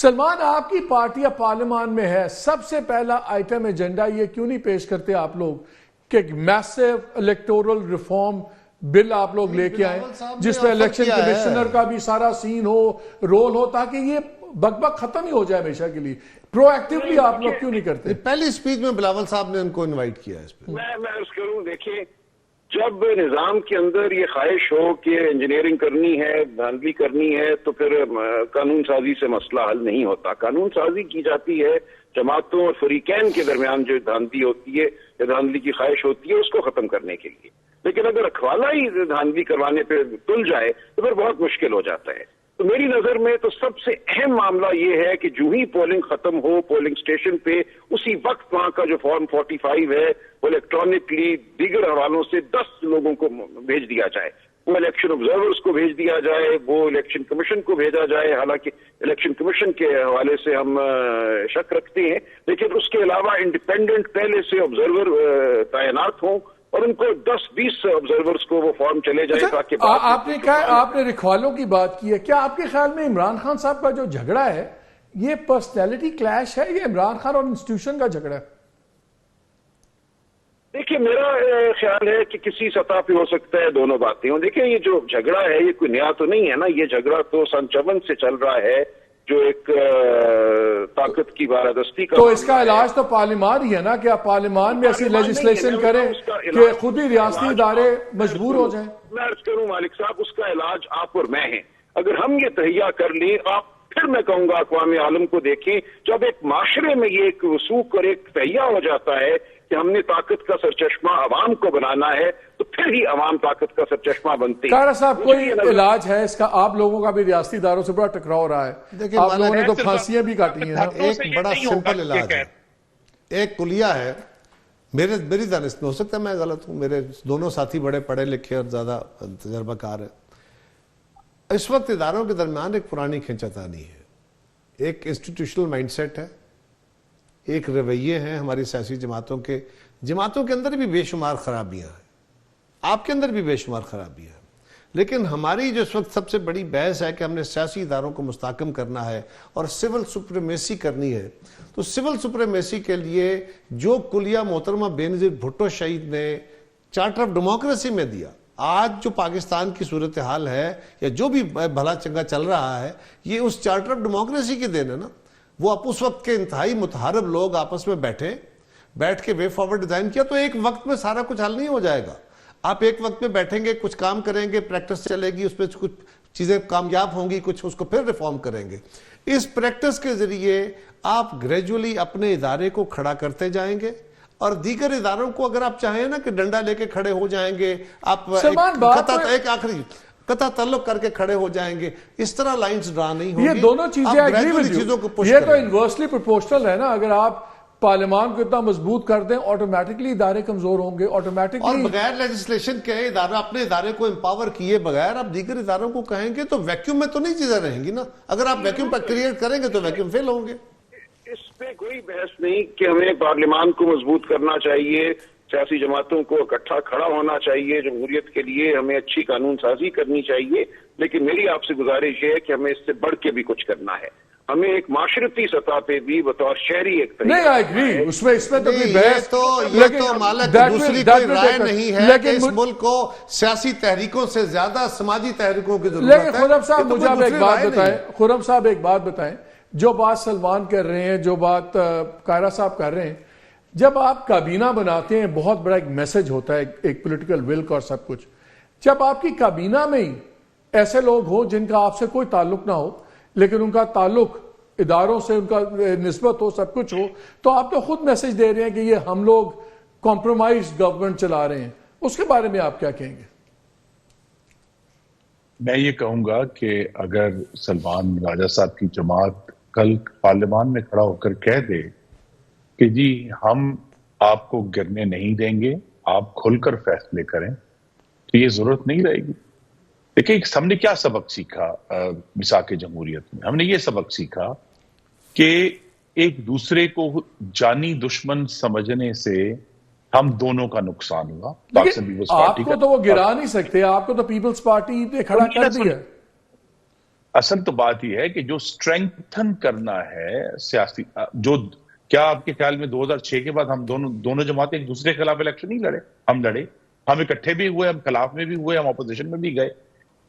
سلمان، آپ کی پارٹی اب پارلیمان میں ہے، سب سے پہلا آئٹم ایجنڈا یہ کیوں نہیں پیش کرتے آپ لوگ کہ میسو الیکٹورل ریفارم بل آپ لوگ لے کے آئیں جس میں الیکشن کمیشنر کا بھی سارا سین ہو، رول ہو، تاکہ یہ بک بک ختم ہی ہو جائے ہمیشہ کے لیے؟ پرو ایکٹیولی آپ لوگ کیوں نہیں کرتے؟ پہلی سپیچ میں بلاول صاحب نے ان کو انوائٹ کیا اس پہ۔ میں عرض کروں، دیکھیں، جب نظام کے اندر یہ خواہش ہو کہ انجینئرنگ کرنی ہے، دھاندلی کرنی ہے، تو پھر قانون سازی سے مسئلہ حل نہیں ہوتا۔ قانون سازی کی جاتی ہے جماعتوں اور فریقین کے درمیان جو دھاندلی ہوتی ہے یا دھاندلی کی خواہش ہوتی ہے اس کو ختم کرنے کے لیے، لیکن اگر رکھوالا ہی دھاندلی کروانے پہ تل جائے تو پھر بہت مشکل ہو جاتا ہے۔ تو میری نظر میں تو سب سے اہم معاملہ یہ ہے کہ جو ہی پولنگ ختم ہو پولنگ سٹیشن پہ، اسی وقت وہاں کا جو فارم 45 ہے وہ الیکٹرانکلی دیگر حوالوں سے 10 لوگوں کو بھیج دیا جائے، وہ الیکشن آبزرورز کو بھیج دیا جائے، وہ الیکشن کمیشن کو بھیجا جائے۔ حالانکہ الیکشن کمیشن کے حوالے سے ہم شک رکھتے ہیں، لیکن اس کے علاوہ انڈیپینڈنٹ پہلے سے آبزرور تعینات ہوں اور ان کو 10-20 آبزرورز کو وہ فارم چلے جائے تاکہ آپ نے کہا، آپ نے رکھوالوں کی بات کی ہے، کیا آپ کے خیال میں عمران خان صاحب کا جو جھگڑا ہے یہ پرسنالٹی کلیش ہے یا عمران خان اور انسٹیٹیوشن کا جھگڑا ہے؟ دیکھیں، میرا خیال ہے کہ کسی سطح پہ ہو سکتا ہے دونوں باتیں ہوں۔ دیکھیں، یہ جو جھگڑا ہے یہ کوئی نیا تو نہیں ہے نا، یہ جھگڑا تو سن 54 سے چل رہا ہے، جو ایک طاقت کی بالادستی کا۔ تو اس کا علاج تو پارلیمان ہی ہے نا، کہ آپ پارلیمان میں ایسی لیجسلیشن کریں کہ خود ہی ریاستی ادارے مجبور ہو جائیں۔ میں عرض کروں مالک صاحب، اس کا علاج آپ اور میں ہیں۔ اگر ہم یہ تہیہ کر لیں، آپ پھر میں کہوں گا اقوام عالم کو دیکھیں، جب ایک معاشرے میں یہ ایک وثوق اور ایک تہیہ ہو جاتا ہے کہ ہم نے طاقت کا سرچشمہ عوام کو بنانا ہے، تو پھر ہی عوام طاقت کا سرچشمہ بنتے ہیں۔ کارا صاحب، کوئی علاج ہے اس کا؟ آپ لوگوں کا بھی ریاستی اداروں سے بڑا ٹکراؤ رہا ہے، آپ لوگوں نے تو پھانسیاں بھی کاٹی ہیں۔ ایک بڑا سمپل علاج ہے، ایک کلیہ ہے، میری دانست میں، ہو سکتا ہے میں غلط ہوں، میرے دونوں ساتھی بڑے پڑھے لکھے اور زیادہ تجربہ کار ہیں۔ اس وقت اداروں کے درمیان ایک پرانی کھینچتانی ہے، ایک انسٹیٹیوشنل مائنڈ سیٹ ہے، ایک رویے ہیں ہماری سیاسی جماعتوں کے اندر بھی بے شمار خرابیاں ہیں، آپ کے اندر بھی بے شمار خرابیاں ہیں، لیکن ہماری جو اس وقت سب سے بڑی بحث ہے کہ ہم نے سیاسی اداروں کو مستحکم کرنا ہے اور سول سپریمیسی کرنی ہے۔ تو سول سپریمیسی کے لیے جو کلیہ محترمہ بینظیر بھٹو شہید نے چارٹر آف ڈیموکریسی میں دیا، آج جو پاکستان کی صورتحال ہے یا جو بھی بھلا چنگا چل رہا ہے، یہ اس چارٹر آف ڈیموکریسی کی دین ہے نا۔ وہ آپ اس وقت کے انتہائی متحارب لوگ آپس میں بیٹھ کے وے فارورڈ ڈیزائن کیا، تو ایک وقت میں سارا کچھ حل نہیں ہو جائے گا۔ آپ ایک وقت میں بیٹھیں گے، کچھ کام کریں گے، پریکٹس چلے گی، اس پہ کچھ چیزیں کامیاب ہوں گی، کچھ اس کو پھر ریفارم کریں گے۔ اس پریکٹس کے ذریعے آپ گریجولی اپنے ادارے کو کھڑا کرتے جائیں گے، اور دیگر اداروں کو اگر آپ چاہیں نا کہ ڈنڈا لے کے کھڑے ہو جائیں گے، آپ ایک آخری قطع تعلق کر کے کھڑے ہو جائیں گے، اس طرح لائنز ڈرا نہیں ہوگی۔ یہ دونوں چیزیں یہ تو انورسلی پروپورشنل ہے نا۔ اگر آپ پارلیمان کو اتنا مضبوط کر دیں، آٹومیٹکلی ادارے کمزور ہوں گے، آٹومیٹکلی۔ اور بغیر لیجسلیشن کے ادارہ اپنے ادارے کو امپاور کیے بغیر آپ دیگر اداروں کو کہیں گے تو ویکیوم میں تو نہیں چیزیں رہیں گی نا۔ اگر آپ ویکیوم پر کریٹ کریں گے تو ویکیوم فیل ہوں گے۔ اس پہ کوئی بحث نہیں کہ ہمیں پارلیمان کو مضبوط کرنا چاہیے، سیاسی جماعتوں کو اکٹھا کھڑا ہونا چاہیے، جمہوریت کے لیے ہمیں اچھی قانون سازی کرنی چاہیے، لیکن میری آپ سے گزارش یہ ہے کہ ہمیں اس سے بڑھ کے بھی کچھ کرنا ہے۔ ہمیں ایک معاشرتی سطح پہ بھی بطور شہری ایک نہیں، آئی ایگری، اس میں تو کوئی بحث یہ تو مالک دوسری کوئی رائے نہیں ہے کہ اس ملک کو سیاسی تحریکوں سے زیادہ سماجی تحریکوں کی ضرورت ہے۔ لیکن خرم صاحب مجھے آپ ایک بات بتائیں، جو بات سلمان کر رہے ہیں، جو بات کائرہ صاحب کر رہے ہیں، جب آپ کابینہ بناتے ہیں بہت بڑا ایک میسج ہوتا ہے، ایک پولیٹیکل ول کا اور سب کچھ، جب آپ کی کابینہ میں ہی ایسے لوگ ہوں جن کا آپ سے کوئی تعلق نہ ہو لیکن ان کا تعلق اداروں سے، ان کا نسبت ہو، سب کچھ ہو، تو آپ تو خود میسج دے رہے ہیں کہ یہ ہم لوگ کمپرومائز گورنمنٹ چلا رہے ہیں۔ اس کے بارے میں آپ کیا کہیں گے؟ میں یہ کہوں گا کہ اگر سلمان راجہ صاحب کی جماعت کل پارلیمان میں کھڑا ہو کر کہہ دے کہ جی ہم آپ کو گرنے نہیں دیں گے، آپ کھل کر فیصلے کریں، تو یہ ضرورت نہیں رہے گی۔ دیکھیں، ہم نے کیا سبق سیکھا میثاق جمہوریت میں؟ ہم نے یہ سبق سیکھا کہ ایک دوسرے کو جانی دشمن سمجھنے سے ہم دونوں کا نقصان ہوا۔ آپ کو تو وہ گرا نہیں سکتے، آپ کو تو پیپلز پارٹی نے کھڑا کر دیا۔ اصل تو بات یہ ہے کہ جو سٹرینگتھن کرنا ہے سیاسی، جو کیا آپ کے خیال میں 2006 کے بعد ہم دونوں جماعتیں ایک دوسرے کے خلاف الیکشن نہیں لڑے؟ ہم لڑے، ہم اکٹھے بھی ہوئے، ہم خلاف میں بھی ہوئے، ہم اپوزیشن میں بھی گئے،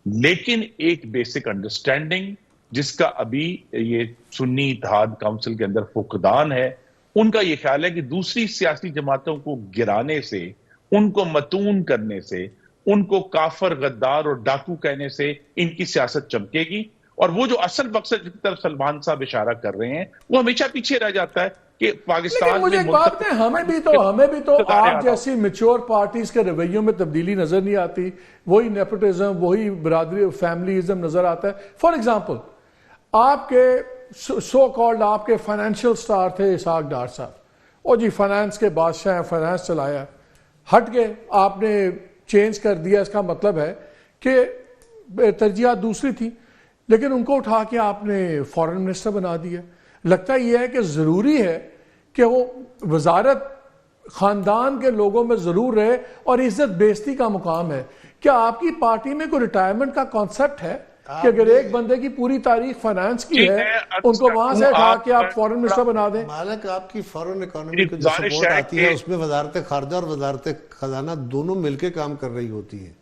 لیکن ایک بیسک انڈرسٹینڈنگ جس کا ابھی یہ سنی اتحاد کونسل کے اندر فقدان ہے، ان کا یہ خیال ہے کہ دوسری سیاسی جماعتوں کو گرانے سے، ان کو متون کرنے سے، ان کو کافر، غدار اور ڈاکو کہنے سے ان کی سیاست چمکے گی، اور وہ جو اصل مقصد جس کی طرف سلمان صاحب اشارہ کر رہے ہیں وہ ہمیشہ پیچھے رہ جاتا ہے کہ پاکستان لیکن مجھے ایک بات ہے، ہمیں بھی تو آپ جیسی میچور پارٹیز کے رویوں میں تبدیلی نظر نہیں آتی، وہی نیپوٹزم، وہی برادری فیملیزم نظر آتا ہے. فار ایگزامپل آپ کے سو کالڈ آپ کے فائنینشیل سٹار تھے اسحاق ڈار صاحب، او جی فائنانس کے بادشاہ ہیں، فائنانس چلایا، ہٹ گئے، آپ نے چینج کر دیا. اس کا مطلب ہے کہ ترجیحات دوسری تھی، لیکن ان کو اٹھا کے آپ نے فورن منسٹر بنا دیا. لگتا یہ ہے کہ ضروری ہے کہ وہ وزارت خاندان کے لوگوں میں ضرور رہے اور عزت بیزتی کا مقام ہے. کیا آپ کی پارٹی میں کوئی ریٹائرمنٹ کا کانسیپٹ ہے کہ اگر ایک بندے کی پوری تاریخ فائنانس کی ہے ان کو وہاں سے اٹھا کے آپ فورن منسٹر بنا دیں؟ مالک آپ کی فورن اکانومی کو جو سپورٹ آتی ہے اس میں وزارت خارجہ اور وزارت خزانہ دونوں مل کے کام کر رہی ہوتی ہے.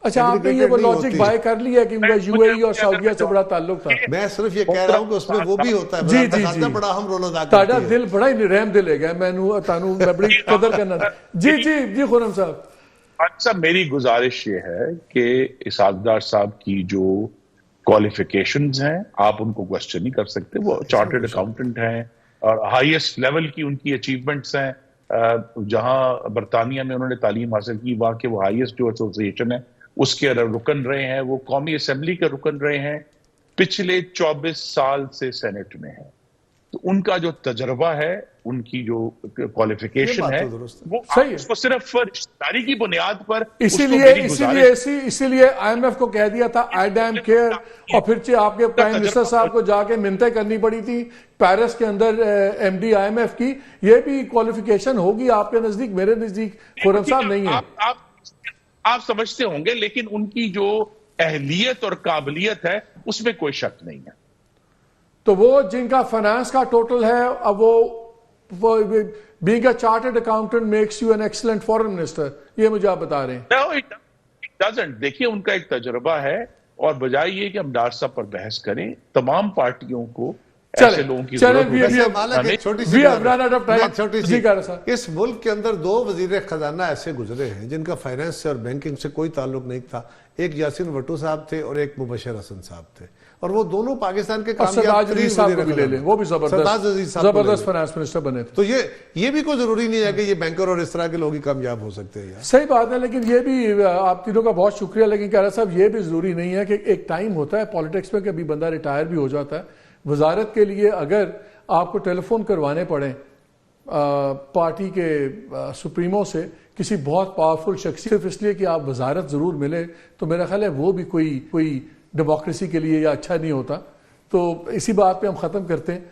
اچھا آپ نے یہ وہ لاجک بائی کر لی ہے کہ ان کا یو اے ای اور سعودیہ سے بڑا تعلق تھا؟ میں صرف یہ کہہ رہا ہوں کہ اس میں وہ بھی ہوتا ہے، جی وزارت خارجہ بڑا اہم رول ادا کرتی ہے. تاڑا دل بڑا ہی رحم دل ہے گیا، میں بڑی قدر کرنا. جی خرم صاحب. اچھا، میری گزارش یہ ہے کہ اسحاق ڈار صاحب کی جو کوالیفیکیشنز ہیں آپ ان کو کوشچن نہیں کر سکتے. وہ چارٹرڈ اکاؤنٹنٹ ہیں اور ہائیسٹ لیول کی ان کی اچیومنٹس ہیں. جہاں برطانیہ میں انہوں نے تعلیم حاصل کی، وہاں کے وہ ہائیسٹ جو ایسوسیشن ہے اس کے رکن رہے ہیں، وہ قومی اسمبلی کے رکن رہے ہیں، پچھلے 24 سال سے سینٹ میں ہیں. تو ان کا جو تجربہ ہے، ان کی جو کوالیفیکیشن ہے، وہ اس کو صرف رشتہ داری کی بنیاد پر. اسی لیے آئی ایم ایف کو کہہ دیا تھا آئی ڈیم کیئر، اور پھر آپ کے پرائم منسٹر صاحب کو جا کے منتیں کرنی پڑی تھی پیرس کے اندر M D I M F کی. یہ بھی کوالیفیکیشن ہوگی آپ کے نزدیک، میرے نزدیک خرم صاحب نہیں ہے. آپ سمجھتے ہوں گے، لیکن ان کی جو اہلیت اور قابلیت ہے اس میں کوئی شک نہیں ہے. تو وہ جن کا فائنانس کا ٹوٹل ہے، اب وہ being a chartered accountant makes you an excellent foreign minister، یہ مجھے آپ بتا رہے ہیں. No, it doesn't. دیکھیے ان کا ایک تجربہ ہے، اور بجائے یہ کہ ہم ڈار صاحب پر بحث کریں، تمام پارٹیوں کو ایسے لوگوں کی اس ملک کے اندر 2 وزیر خزانہ ایسے گزرے ہیں جن کا فائنانس سے اور بینکنگ سے کوئی تعلق نہیں تھا. ایک یاسین بھٹو صاحب تھے اور ایک مبشر حسن صاحب تھے، اور وہ دونوں پاکستان کے کامیاب ترین وزیر، وہ بھی زبردست فائنانس منسٹر بنے تھے. تو یہ بھی کوئی ضروری نہیں ہے کہ یہ بینکر اور اس طرح کے لوگ ہی کامیاب ہو سکتے ہیں. صحیح بات ہے، لیکن یہ بھی آپ تینوں کا بہت شکریہ. لیکن کہہ رہا صاحب یہ بھی ضروری نہیں ہے کہ ایک ٹائم ہوتا ہے پالیٹکس میں کہ ابھی بندہ ریٹائر بھی ہو جاتا ہے. وزارت کے لیے اگر آپ کو ٹیلی فون کروانے پڑیں پارٹی کے سپریموں سے کسی بہت پاورفل شخص صرف اس لیے کہ آپ وزارت ضرور ملے، تو میرا خیال ہے وہ بھی کوئی ڈیموکریسی کے لیے یا اچھا نہیں ہوتا. تو اسی بات پہ ہم ختم کرتے ہیں.